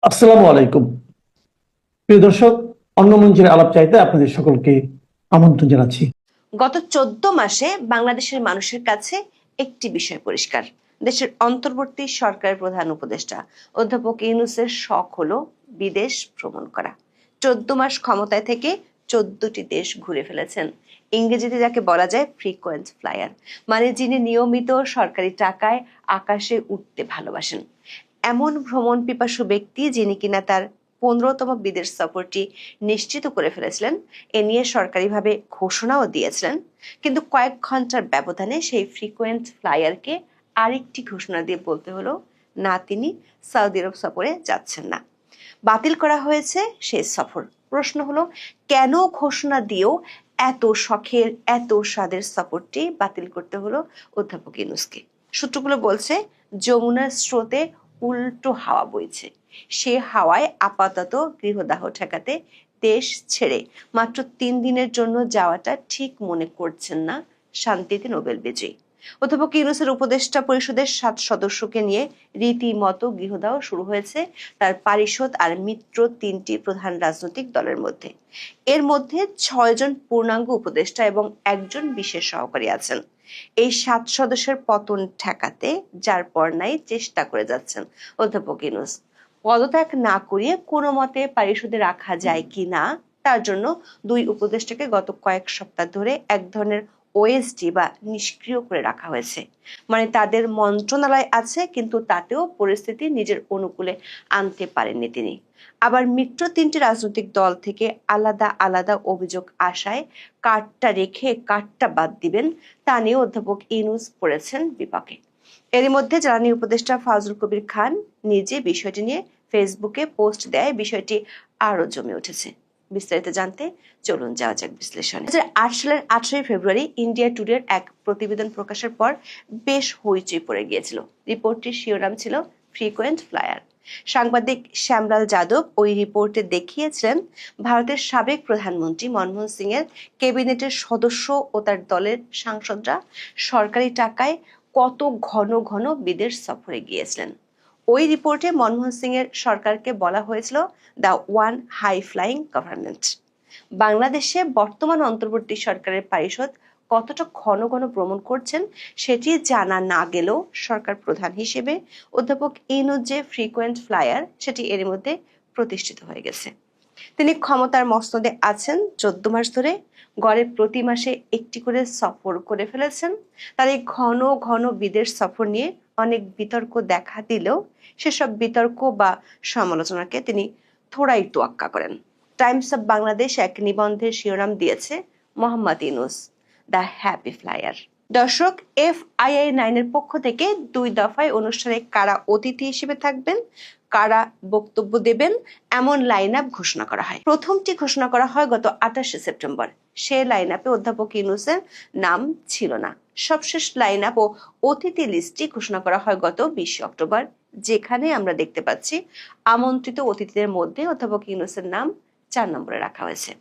আসসালামু আলাইকুম। প্রিয় দর্শক, অন্য মঞ্চের আলাপ চাইতে আপনাদের সকলকে আমন্ত্রণ জানাচ্ছি। গত 14 মাসে বাংলাদেশের মানুষের কাছে একটি বিষয় পরিষ্কার। দেশের অন্তর্বর্তী সরকারের প্রধান উপদেষ্টা অধ্যাপক ইউনূসের শখ হলো বিদেশ ভ্রমণ করা। 14 মাস ক্ষমতায় থেকে 14টি দেশ ঘুরে ফেলেছেন। ইংরেজিতে যাকে বলা যায় ফ্রিকোয়েন্ট ফ্লায়ার, মানে যিনি নিয়মিত সরকারি টাকায় আকাশে উঠতে ভালোবাসেন। এমন ভ্রমণ পিপাসু ব্যক্তি যিনি কিনা তার 15তম বিদেশ সফরটি নিশ্চিত করে ফেলেছিলেন, এ নিয়ে সরকারিভাবে ঘোষণাও দিয়েছিলেন। কিন্তু কয়েক ঘন্টার ব্যবধানে সেই ফ্রিকোয়েন্ট ফ্লায়ারকে আরেকটি ঘোষণা দিয়ে বলতে হলো না, তিনি সৌদি আরব সফরে যাচ্ছেন না। বাতিল করা হয়েছে সেই সফর। প্রশ্ন হলো, কেন ঘোষণা দিয়েও এত শখের এত স্বাদের সফরটি বাতিল করতে হলো অধ্যাপক ইউনূসকে? সূত্রগুলো বলছে, যমুনার স্রোতে উল্টো হাওয়া বইছে। সে হাওয়ায় আপাতত গৃহদাহ ঠেকাতে দেশ ছেড়ে মাত্র 3 দিনের জন্য যাওয়াটা ঠিক মনে করছেন না শান্তিতে নোবেল বিজয়ী। অধ্যাপক ইউনূসের উপদেষ্টা পরিষদের 7 সদস্যকে নিয়ে রীতিমতো গৃহদাহ শুরু হয়েছে তার পারিষদ আর মিত্র 3টি প্রধান রাজনৈতিক দলের মধ্যে। এর মধ্যে 6 জন পূর্ণাঙ্গ উপদেষ্টা এবং একজন বিশেষ সহকারী আছেন। এই 7 সদস্যের পতন ঠেকাতে যার পর নাই চেষ্টা করে যাচ্ছেন অধ্যাপক ইউনূস। পদত্যাগ না করিয়ে কোনো মতে পারিষদে রাখা যায় কি না, তার জন্য 2 উপদেষ্টাকে গত কয়েক সপ্তাহ ধরে এক ধরনের ওএসডি বা নিষ্ক্রিয় করে রাখা হয়েছে। মানে তাদের মন্ত্রণালয় আছে, কিন্তু তাতেও পরিস্থিতি নিজের অনুকূলে আনতে পারেননি তিনি। আবার মিত্র 3টি রাজনৈতিক দল থেকে আলাদা আলাদা অভিযোগ আসায় কার্ডটা রেখে কার্ডটা বাদ দিবেন, তা নিয়ে অধ্যাপক ইউনূস পড়েছেন বিপাকে। এরই মধ্যে জ্বালানি উপদেষ্টা ফাজুল কবির খান নিজে বিষয়টি নিয়ে ফেসবুকে পোস্ট দেয়। বিষয়টি আরো জমে উঠেছে। বিস্তারিত জানতে চলুন যাওয়া যাক বিশ্লেষণে। 2008 সালের 18 ফেব্রুয়ারি ইন্ডিয়া টুডের এক প্রতিবেদন প্রকাশের পর বেশ হইচই পড়ে গিয়েছিল। রিপোর্টটির শিরোনাম ছিল ফ্রিকোয়েন্ট ফ্লায়ার। সাংবাদিক শ্যামলাল যাদব ওই রিপোর্টে দেখিয়েছিলেন ভারতের সাবেক প্রধানমন্ত্রী মনমোহন সিং এর ক্যাবিনেটের সদস্য ও তার দলের সাংসদরা সরকারি টাকায় কত ঘন ঘন বিদেশ সফরে গিয়েছিলেন। ওই রিপোর্টে মনমোহন সিং এর সরকারকে বলা হয়েছিল the one high flying government. বাংলাদেশে বর্তমান অন্তর্বর্তী সরকারের পারিষদ কতটা ঘন ঘন ভ্রমণ করছেন সেটি জানা না গেলেও সরকার প্রধান হিসেবে অধ্যাপক ইউনূস যে ফ্রিকোয়েন্ট ফ্লায়ার, সেটি এর মধ্যে প্রতিষ্ঠিত হয়ে গেছে। তিনি ক্ষমতার মসনদে আছেন 14 মাস ধরে। গড়ে প্রতি মাসে একটি করে সফর করে ফেলেছেন। তার এই ঘন ঘন বিদেশ সফর নিয়ে অনেক বিতর্ক দেখা দিলেও সেসব বিতর্ক বা সমালোচনাকে তিনি থোড়াই তোয়াক্কা করেন। টাইমস অব বাংলাদেশ এক নিবন্ধের শিরোনাম দিয়েছে Mohammad Yunus the happy flyer. দর্শক, FII-9 এর পক্ষ থেকে 2 দফায় অনুষ্ঠানে কারা অতিথি হিসেবে থাকবেন, কারা বক্তব্য দেবেন, এমন লাইন আপ ঘোষণা করা হয়। প্রথমটি ঘোষণা করা হয় গত 28 সেপ্টেম্বর। সে লাইন আপে অধ্যাপক ইউনূসের নাম ছিল না। সবশেষ লাইন আপ ও অতিথি লিস্টটি ঘোষণা করা হয় গত 20 অক্টোবর, যেখানে আমরা দেখতে পাচ্ছি আমন্ত্রিত অতিথিদের মধ্যে অধ্যাপক ইউনূসের নাম 4 নম্বরে রাখা হয়েছে।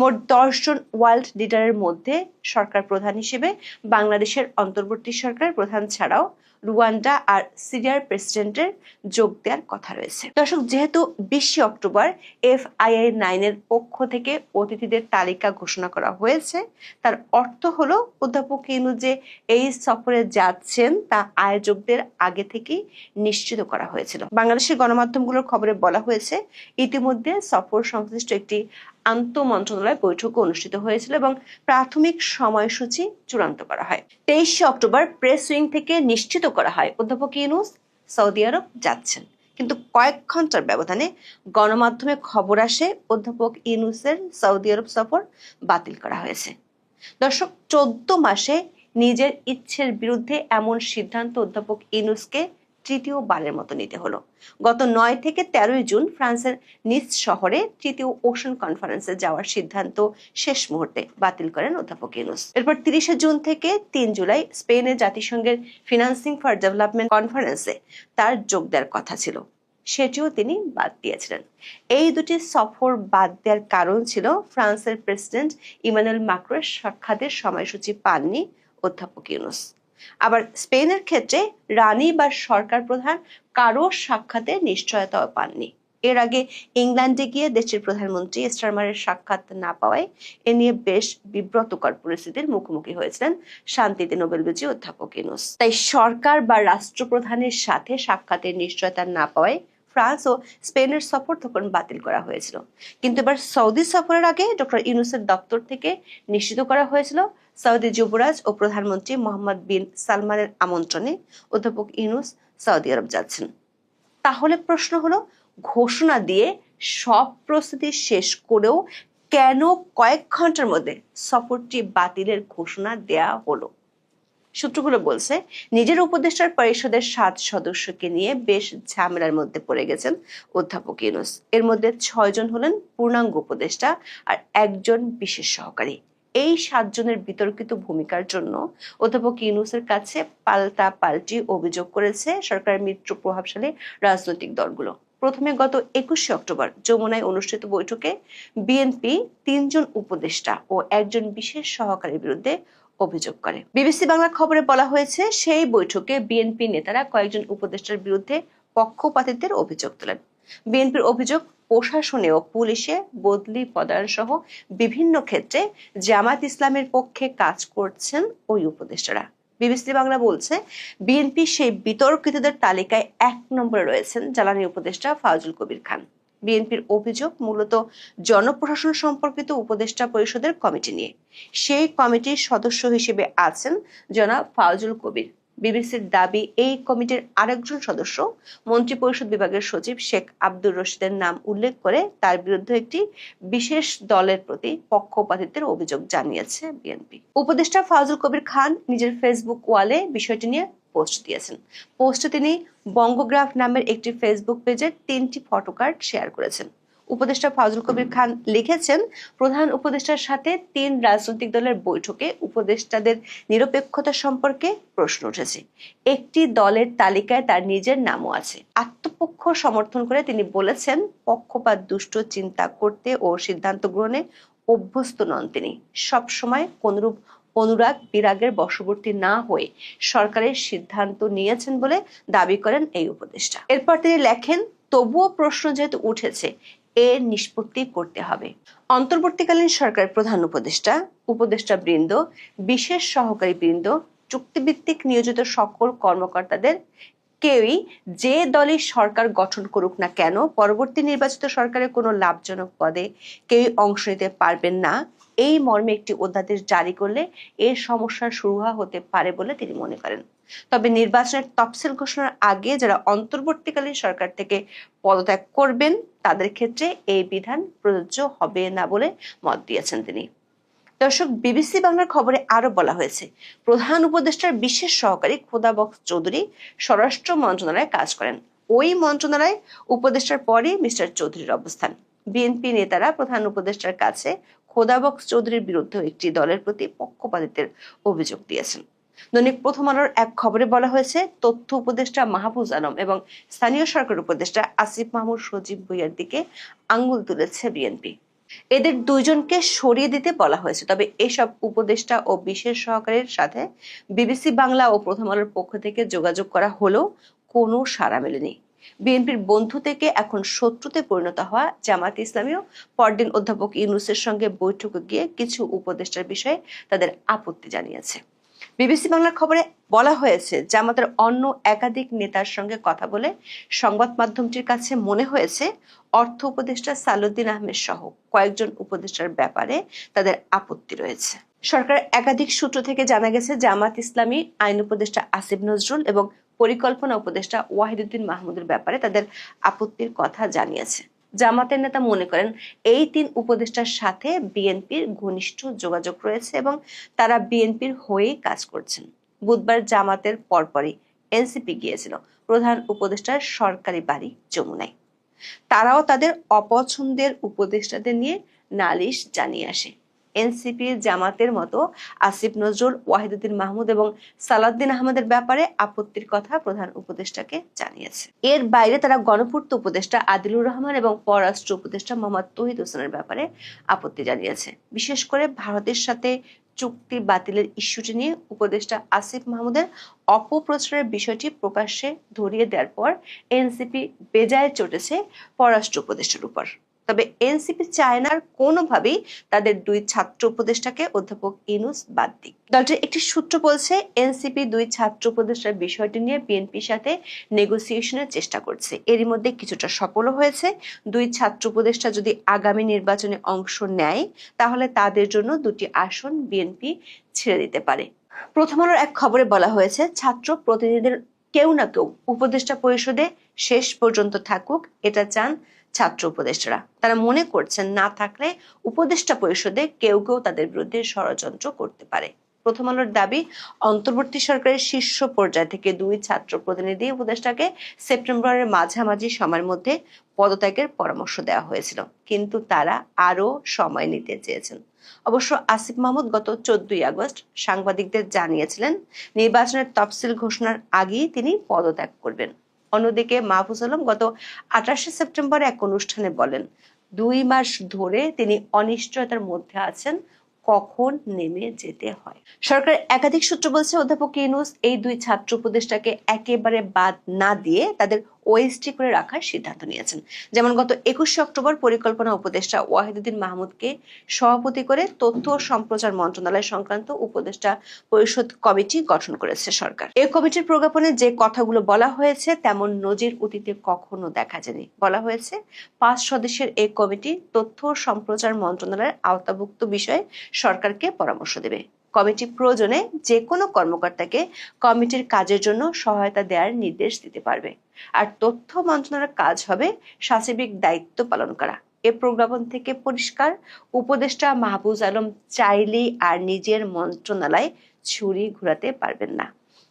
মোট 10 জন ওয়ার্ল্ড লিডারের মধ্যে সরকার প্রধান হিসেবে বাংলাদেশের অন্তর্বর্তী সরকার প্রধান ছাড়াও রুয়ান্ডা আর সিরিয়ার প্রেসিডেন্টের যোগ দেওয়ার কথা রয়েছে। দর্শক, যেহেতু 20 অক্টোবর FII-9 এর পক্ষ থেকে অতিথিদের তালিকা ঘোষণা করা হয়েছে, তার অর্থ হলো অধ্যাপক ইউনূস যে এই সফরে যাচ্ছেন তা আয়োজকদের আগে থেকেই নিশ্চিত করা হয়েছিল। বাংলাদেশের গণমাধ্যমগুলোর খবরে বলা হয়েছে, ইতিমধ্যে সফর সংশ্লিষ্ট একটি আন্তঃমন্ত্রণালয় বৈঠক অনুষ্ঠিত হয়েছিল এবং প্রাথমিক সময়সূচি চূড়ান্ত করা হয়। 23 অক্টোবর প্রেস উইং থেকে নিশ্চিত করা হয় অধ্যাপক ইউনূস সৌদি আরব যাচ্ছেন। কিন্তু কয়েক ঘন্টার ব্যবধানে গণমাধ্যমে খবর আসে অধ্যাপক ইউনূসের সৌদি আরব সফর বাতিল করা হয়েছে। দর্শক, 14 মাসে নিজের ইচ্ছের বিরুদ্ধে এমন সিদ্ধান্ত অধ্যাপক ইউনূসকে তৃতীয়বারের মতো নিতে হলো। গত 9 থেকে 13 জুন ফ্রান্সের নিস শহরে তৃতীয় ওশান কনফারেন্সে যাওয়ার সিদ্ধান্ত শেষ মুহূর্তে বাতিল করেন অধ্যাপক ইউনূস। এরপর 30 জুন থেকে 3 জুলাই স্পেনে জাতিসংঘের ফিনান্সিং ফর ডেভেলপমেন্ট কনফারেন্সে তার যোগ দেওয়ার কথা ছিল, সেটিও তিনি বাদ দিয়েছিলেন। এই দুটি সফর বাদ দেওয়ার কারণ ছিল ফ্রান্সের প্রেসিডেন্ট ইমানুয়েল ম্যাক্রোর সাক্ষাতের সময়সূচি পাননি অধ্যাপক ইউনূস। আবার স্পেনের ক্ষেত্রে রানী বা সরকার প্রধান কারো সাক্ষাতের নিশ্চয়তাও পাননি। এর আগে ইংল্যান্ডে গিয়ে দেশের প্রধানমন্ত্রী স্টারমারের সাক্ষাৎ না পাওয়ায় এ নিয়ে বেশ বিব্রতকর পরিস্থিতির মুখোমুখি হয়েছিলেন শান্তিতে নোবেল বিজয়ী অধ্যাপক ইউনূস। তাই সরকার বা রাষ্ট্রপ্রধানের সাথে সাক্ষাতের নিশ্চয়তা না পাওয়ায় ফ্রান্স ও স্পেনের সফর তখন বাতিল করা হয়েছিল। কিন্তু এবার সৌদি সফরের আগে ডক্টর ইউনূসের দপ্তর থেকে নিশ্চিত করা হয়েছিল সৌদি যুবরাজ ও প্রধানমন্ত্রী মোহাম্মদ বিন সালমানের আমন্ত্রণে অধ্যাপক ইউনূস সৌদি আরব যাচ্ছেন। তাহলে প্রশ্ন হলো, ঘোষণা দিয়ে সব প্রস্তুতি শেষ করেও কেন কয়েক ঘন্টার মধ্যে সফরটি বাতিলের ঘোষণা দেয়া হলো? সূত্রগুলো বলছে, নিজের উপদেষ্টার পরিষদের 7 সদস্যকে নিয়ে বেশ ঝামেলার মধ্যে পড়ে গেছেন অধ্যাপক ইউনূস। এর মধ্যে 6 জন হলেন পূর্ণাঙ্গ উপদেষ্টা আর 1 জন বিশেষ সহকারী। এই 7 জনের বিতর্কিত ভূমিকার জন্য অধ্যাপক ইউনূসের কাছে পাল্টাপাল্টি অভিযোগ করেছে সরকারের মিত্র প্রভাবশালী রাজনৈতিক দলগুলো। প্রথমে গত 21শে অক্টোবর যমুনায় অনুষ্ঠিত বৈঠকে বিএনপি 3 জন উপদেষ্টা ও 1 জন বিশেষ সহকারীর বিরুদ্ধে অভিযোগ করে। বিবিসি বাংলার খবরে বলা হয়েছে, সেই বৈঠকে বিএনপি নেতারা কয়েকজন উপদেষ্টার বিরুদ্ধে পক্ষপাতিত্বের অভিযোগ তোলেন। বিএনপির অভিযোগ, প্রশাসনে ও পুলিশে বদলি পদায়ন সহ বিভিন্ন ক্ষেত্রে জামাত ইসলামের পক্ষে কাজ করছেন ওই উপদেষ্টারা। বিবিসি বাংলা বলছে, বিএনপি সেই বিতর্কিতদের তালিকায় 1 নম্বরে রয়েছেন জ্বালানি উপদেষ্টা ফাউজুল কবির খান। বিএনপির অভিযোগ মূলত জনপ্রশাসন সম্পর্কিত উপদেষ্টা পরিষদের কমিটি নিয়ে। সেই কমিটির সদস্য হিসেবে আছেন জনাব ফাউজুল কবির। বিবিসির দাবি, এই কমিটির আরেকজন সদস্য মন্ত্রিপরিষদ বিভাগের সচিব শেখ আব্দুর রশিদের নাম উল্লেখ করে তার বিরুদ্ধে একটি বিশেষ দলের প্রতি পক্ষপাতিত্বের অভিযোগ জানিয়েছে বিএনপি। উপদেষ্টা ফাউজুল কবির খান নিজের ফেসবুক ওয়ালে বিষয়টি নিয়ে পোস্ট দিয়েছেন। পোস্টে তিনি বঙ্গগ্রাফ নামের একটি ফেসবুক পেজের 3টি ফটোকার্ড শেয়ার করেছেন। উপদেষ্টা ফাউজুল কবির খান লিখেছেন, প্রধান উপদেষ্টার সাথে 3 রাজনৈতিক দলের বৈঠকে উপদেষ্টাদের নিরপেক্ষতা সম্পর্কে প্রশ্ন উঠেছে। একটি দলের তালিকায় তার নিজের নামও আছে। আত্মপক্ষ সমর্থন করে তিনি বলেছেন, পক্ষপাত দুষ্ট চিন্তা করতে ও সিদ্ধান্ত গ্রহণে অভ্যস্ত নন তিনি। সবসময় কোনরূপ অনুরাগ বিরাগের বশবর্তী না হয়ে সরকারের সিদ্ধান্ত নিয়েছেন বলে দাবি করেন এই উপদেষ্টা। এরপর তিনি লেখেন, তবুও প্রশ্ন যেহেতু উঠেছে, এর নিষ্পত্তি করতে হবে। অন্তর্বর্তীকালীন সরকারের প্রধান উপদেষ্টা, উপদেষ্টা বৃন্দ, বিশেষ সহকারী বৃন্দ, চুক্তিভিত্তিক নিয়োজিত সকল কর্মকর্তাদের কেউই যে দলের সরকার গঠন করুক না কেন পরবর্তী নির্বাচিত সরকারের কোনো লাভজনক পদে কেউই অংশ নিতে পারবেন না, এই মর্মে একটি অধ্যাদেশ জারি করলে এর সমস্যার শুরু হতে পারে বলে তিনি মনে করেন। তবে নির্বাচনের তফসিল ঘোষণার আগে যারা অন্তর্বর্তীকালীন সরকার থেকে পদত্যাগ করবেন তাদের ক্ষেত্রে এই বিধান প্রযোজ্য হবে না বলে মত দিয়েছেন তিনি। দর্শক, বিবিসি বাংলার খবরে আরো বলা হয়েছে, প্রধান উপদেষ্টার বিশেষ সহকারী খোদাবক্স চৌধুরী স্বরাষ্ট্র মন্ত্রণালয়ে কাজ করেন। ওই মন্ত্রণালয় উপদেষ্টার পরে মিস্টার চৌধুরীর অবস্থান। বিএনপি নেতারা প্রধান উপদেষ্টার কাছে খোদাবক্স চৌধুরীর বিরুদ্ধে একটি দলের প্রতি পক্ষপাতিত্বের অভিযোগ দিয়েছেন। দৈনিক প্রথম আলোর এক খবরে বলা হয়েছে, তথ্য উপদেষ্টা মাহফুজ আলম এবং স্থানীয় সরকার উপদেষ্টা আসিফ মাহমুদ সজীব ভুঁইয়ার দিকে আঙ্গুল তুলেছে বিএনপি। এদের 2 জনকে সরিয়ে দিতে বলা হয়েছে। তবে এসব উপদেষ্টা ও বিশেষ সহকারীর সাথে বিবিসি বাংলা ও প্রথম আলোর পক্ষ থেকে যোগাযোগ করা হলেও কোনো সাড়া মেলেনি। বিএনপির বন্ধু থেকে এখন শত্রুতে পরিণত হওয়া জামাত ইসলামীও পরদিন অধ্যাপক ইউনূসের সঙ্গে বৈঠকে গিয়ে কিছু উপদেষ্টার বিষয়ে তাদের আপত্তি জানিয়েছে। বিবিসি বাংলার খবরে বলা হয়েছে, জামাতের অন্য একাধিক নেতার সঙ্গে কথা বলে সংবাদ মাধ্যমটির কাছে মনে হয়েছে অর্থ উপদেষ্টা সালাউদ্দিন আহমেদ সহ কয়েকজন উপদেষ্টার ব্যাপারে তাদের আপত্তি রয়েছে। সরকারের একাধিক সূত্র থেকে জানা গেছে, জামাত ইসলামী আইন উপদেষ্টা আসিফ নজরুল এবং পরিকল্পনা উপদেষ্টা ওয়াহিদুদ্দিন মাহমুদের ব্যাপারে তাদের আপত্তির কথা জানিয়েছে। জামাতের নেতা মনে করেন, এই 3 উপদেষ্টার সাথে বিএনপির ঘনিষ্ঠ যোগাযোগ রয়েছে এবং তারা বিএনপির হয়েই কাজ করছেন। বুধবার জামাতের পরপরই এনসিপি গিয়েছিল প্রধান উপদেষ্টার সরকারি বাড়ি যমুনায়। তারাও তাদের অপছন্দের উপদেষ্টাদের নিয়ে নালিশ জানিয়ে আসে। এনসিপি জামাতের মতো আসিফ নজরুল, ওয়াহিদুদ্দিন মাহমুদ এবং সালাউদ্দিন আহমেদের ব্যাপারে আপত্তির কথা প্রধান উপদেষ্টাকে জানিয়েছে। এর বাইরে তারা গণপূর্ত উপদেষ্টা আদিলুর রহমান এবং পররাষ্ট্র উপদেষ্টা মোহাম্মদ তৌহিদ হোসেনের ব্যাপারে আপত্তি জানিয়েছে। বিশেষ করে ভারতের সাথে চুক্তি বাতিলের ইস্যুটি নিয়ে উপদেষ্টা আসিফ মাহমুদের অপপ্রচারের বিষয়টি প্রকাশ্যে ধরিয়ে দেওয়ার পর এনসিপি বেজায় চটেছে পররাষ্ট্র উপদেষ্টার উপর। তবে এনসিপি চায় না কোনোভাবেই তাদের দুই ছাত্র উপদেষ্টাকে অধ্যাপক ইউনূস বাদ দিক। দলটির একটি সূত্র বলছে, এনসিপি দুই ছাত্র উপদেষ্টার বিষয়টি নিয়ে বিএনপির সাথে নেগোসিয়েশনের চেষ্টা করছে। এরই মধ্যে কিছুটা সফলও হয়েছে। দুই ছাত্র উপদেষ্টা যদি আগামী নির্বাচনে অংশ নেয় তাহলে তাদের জন্য দুটি আসন বিএনপি ছেড়ে দিতে পারে। প্রথম আলোর এক খবরে বলা হয়েছে, ছাত্র প্রতিনিধিদের কেউ না কেউ উপদেষ্টা পরিষদে শেষ পর্যন্ত থাকুক, এটা চান ছাত্র উপদেষ্টারা। তারা মনে করছেন না থাকলে উপদেষ্টা পরিষদে কেউ কেউ তাদের বিরুদ্ধে ষড়যন্ত্র করতে পারে। প্রথম আলোর দাবি, অন্তর্বর্তী সরকারের শীর্ষ পর্যায় থেকে দুই ছাত্র প্রতিনিধি উপদেষ্টাকে সেপ্টেম্বরের মাঝামাঝি সময়ের মধ্যে পদত্যাগের পরামর্শ দেওয়া হয়েছিল, কিন্তু তারা আরো সময় নিতে চেয়েছেন। অবশ্য আসিফ মাহমুদ গত 14ই আগস্ট সাংবাদিকদের জানিয়েছিলেন নির্বাচনের তফসিল ঘোষণার আগেই তিনি পদত্যাগ করবেন। অন্যদিকে মাহফুজ আলম গত 28শে সেপ্টেম্বর এক অনুষ্ঠানে বলেন, 2 মাস ধরে তিনি অনিশ্চয়তার মধ্যে আছেন কখন নেমে যেতে হয়। সরকার একাধিক সূত্র বলছে, অধ্যাপক ইউনূস এই দুই ছাত্র উপদেষ্টাকে একেবারে বাদ না দিয়ে তাদের ওএসটি করে রাখার সিদ্ধান্ত নিয়েছেন। যেমন গত 21শে অক্টোবর পরিকল্পনা উপদেষ্টা ওয়াহিদুদ্দিন মাহমুদকে সভাপতি করে তথ্য ও সম্প্রচার মন্ত্রণালয় সংক্রান্ত উপদেষ্টা পরিষদ কমিটি গঠন করেছে সরকার। এই কমিটির প্রজ্ঞাপনে যে কথাগুলো বলা হয়েছে তেমন নজির অতীতে কখনো দেখা যায়নি। বলা হয়েছে, 5 সদস্যের এই কমিটি তথ্য ও সম্প্রচার মন্ত্রণালয়ের আওতাভুক্ত বিষয়ে সরকারকে পরামর্শ দেবে। কমিটি প্রয়োজনে যে কোনো কর্মকর্তাকে কমিটির কাজের জন্য সহায়তা দেওয়ার নির্দেশ দিতে পারবে। আর তথ্য মন্ত্রণালয়ের কাজ হবে সার্বিক দায়িত্ব পালন করা। এ প্রজ্ঞাপন থেকে পরিষ্কার, উপদেষ্টা মাহফুজ আলম চাইলেই আর নিজের মন্ত্রণালয় ছুরি ঘুরাতে পারবেন না।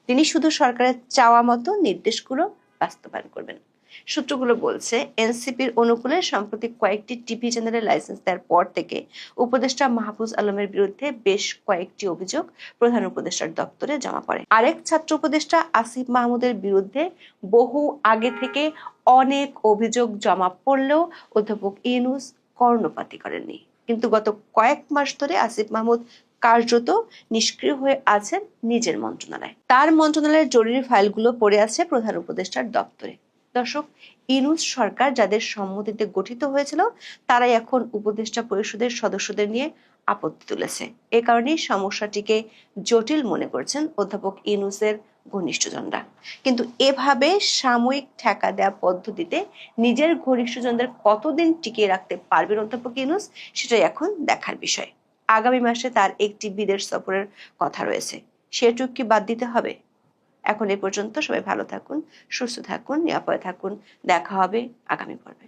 তিনি শুধু সরকারের চাওয়া মতো নির্দেশগুলো বাস্তবায়ন করবেন। সূত্রগুলো বলছে, এনসিপির অনুকূলে সম্প্রতি কয়েকটি টিভি চ্যানেলের লাইসেন্স দেওয়ার পর থেকে উপদেষ্টা মাহফুজ আলমের বিরুদ্ধে বেশ কয়েকটি অভিযোগ প্রধান উপদেষ্টার দপ্তরে জমা পড়ে। আরেক ছাত্র উপদেষ্টা আসিফ মাহমুদের বিরুদ্ধে বহু আগে থেকে অনেক অভিযোগ জমা পড়লেও অধ্যাপক ইউনূস কর্ণপাতই করেননি। কিন্তু গত কয়েক মাস ধরে আসিফ মাহমুদ কার্যত নিষ্ক্রিয় হয়ে আছেন নিজের মন্ত্রণালয়ে। তার মন্ত্রণালয়ের জরুরি ফাইলগুলো পড়ে আছে প্রধান উপদেষ্টার দপ্তরে। দর্শক, ইউনূস সরকার যাদের সম্মতিতে গঠিত হয়েছিল তারাই এখন উপদেষ্টা পরিষদের সদস্যদের নিয়ে আপত্তি তুলেছে। এ কারণেই সমস্যাটিকে জটিল মনে করছেন অধ্যাপক ইউনূসের ঘনিষ্ঠজনরা। কিন্তু এভাবে সাময়িক ঠেকা দেওয়া পদ্ধতিতে নিজের ঘনিষ্ঠজনদের কতদিন টিকিয়ে রাখতে পারবেন অধ্যাপক ইউনূস, সেটাই এখন দেখার বিষয়। আগামী মাসে তার একটি বিদেশ সফরের কথা রয়েছে, সেটুকু কি বাদ দিতে হবে? এখন এ পর্যন্ত। সবাই ভালো থাকুন, সুস্থ থাকুন, নিরাপদে থাকুন। দেখা হবে আগামী পর্বে।